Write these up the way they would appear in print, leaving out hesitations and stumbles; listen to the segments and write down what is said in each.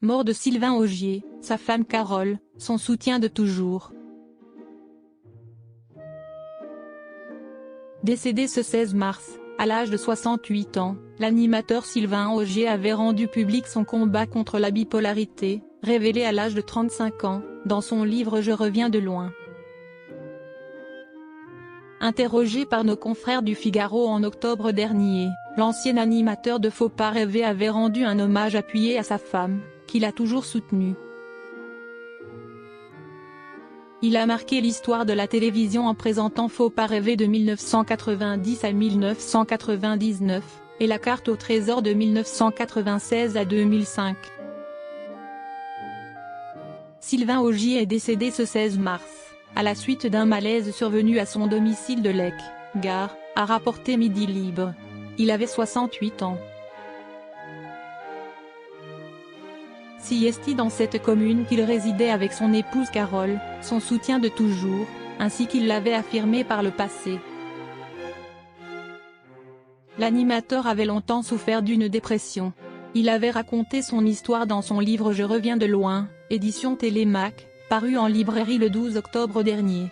mort de Sylvain Augier, sa femme Carole, son soutien de toujours. Décédé ce 16 mars, à l'âge de 68 ans, l'animateur Sylvain Augier avait rendu public son combat contre la bipolarité, révélé à l'âge de 35 ans, dans son livre Je reviens de loin. Interrogé par nos confrères du Figaro en octobre dernier, l'ancien animateur de Faut pas rêver avait rendu un hommage appuyé à sa femme, qu'il a toujours soutenue. Il a marqué l'histoire de la télévision en présentant Faut pas rêver de 1990 à 1999, et La carte au trésor de 1996 à 2005. Sylvain Augier est décédé ce 16 mars, à la suite d'un malaise survenu à son domicile de Lec, Gare, a rapporté Midi Libre. Il avait 68 ans. Si est dans cette commune qu'il résidait avec son épouse Carole, son soutien de toujours, ainsi qu'il l'avait affirmé par le passé. L'animateur avait longtemps souffert d'une dépression. Il avait raconté son histoire dans son livre Je reviens de loin, édition Télémac, paru en librairie le 12 octobre dernier.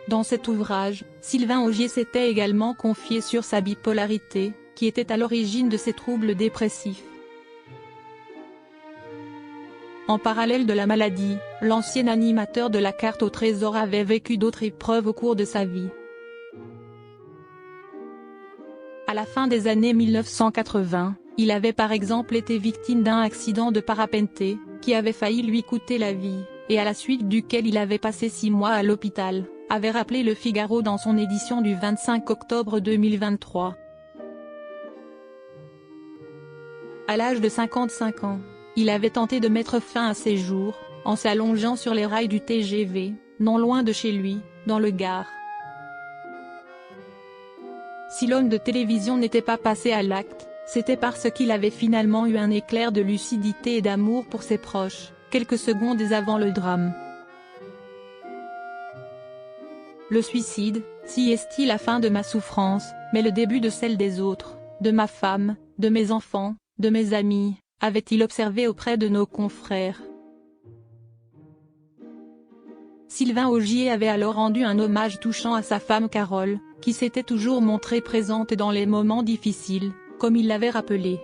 Dans cet ouvrage, Sylvain Augier s'était également confié sur sa bipolarité, qui était à l'origine de ses troubles dépressifs. En parallèle de la maladie, l'ancien animateur de La carte au trésor avait vécu d'autres épreuves au cours de sa vie. À la fin des années 1980, il avait par exemple été victime d'un accident de parapente, qui avait failli lui coûter la vie, et à la suite duquel il avait passé 6 mois à l'hôpital, avait rappelé Le Figaro dans son édition du 25 octobre 2023. À l'âge de 55 ans, il avait tenté de mettre fin à ses jours, en s'allongeant sur les rails du TGV, non loin de chez lui, dans le Gard. Si l'homme de télévision n'était pas passé à l'acte, c'était parce qu'il avait finalement eu un éclair de lucidité et d'amour pour ses proches, quelques secondes avant le drame. Le suicide, si est-il la fin de ma souffrance, mais le début de celle des autres, de ma femme, de mes enfants, de mes amis, avait-il observé auprès de nos confrères. Sylvain Augier avait alors rendu un hommage touchant à sa femme Carole, qui s'était toujours montrée présente dans les moments difficiles, comme il l'avait rappelé.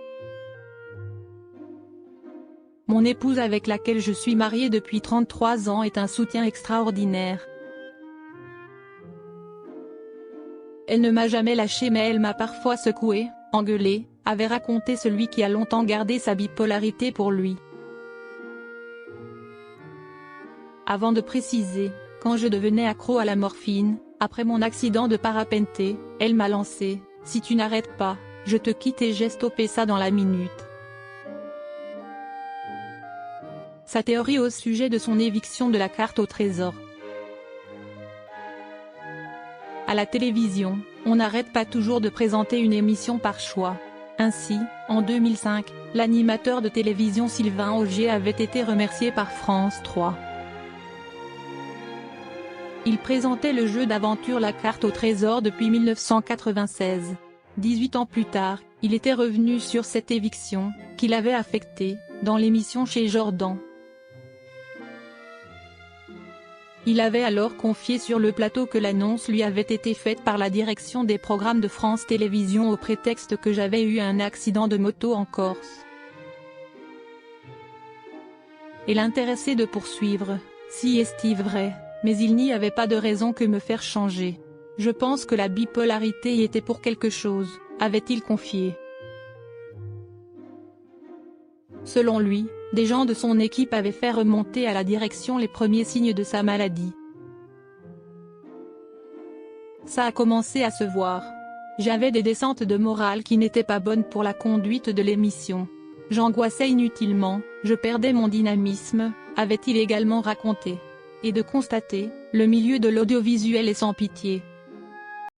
Mon épouse avec laquelle je suis marié depuis 33 ans est un soutien extraordinaire. Elle ne m'a jamais lâché mais elle m'a parfois secoué, engueulé, avait raconté celui qui a longtemps gardé sa bipolarité pour lui. Avant de préciser, quand je devenais accro à la morphine, après mon accident de parapente, elle m'a lancé, si tu n'arrêtes pas, je te quitte et j'ai stoppé ça dans la minute. Sa théorie au sujet de son éviction de La carte au trésor. À la télévision, on n'arrête pas toujours de présenter une émission par choix. Ainsi, en 2005, l'animateur de télévision Sylvain Augier avait été remercié par France 3. Il présentait le jeu d'aventure La carte au trésor depuis 1996. 18 ans plus tard, il était revenu sur cette éviction, qui l'avait affecté, dans l'émission Chez Jordan. Il avait alors confié sur le plateau que l'annonce lui avait été faite par la direction des programmes de France Télévisions au prétexte que j'avais eu un accident de moto en Corse. Et l'intéressait de poursuivre, si est-il vrai, mais il n'y avait pas de raison que me faire changer. Je pense que la bipolarité y était pour quelque chose, avait-il confié. Selon lui, des gens de son équipe avaient fait remonter à la direction les premiers signes de sa maladie. Ça a commencé à se voir. J'avais des descentes de morale qui n'étaient pas bonnes pour la conduite de l'émission. J'angoissais inutilement, je perdais mon dynamisme, avait-il également raconté. Et de constater, le milieu de l'audiovisuel est sans pitié.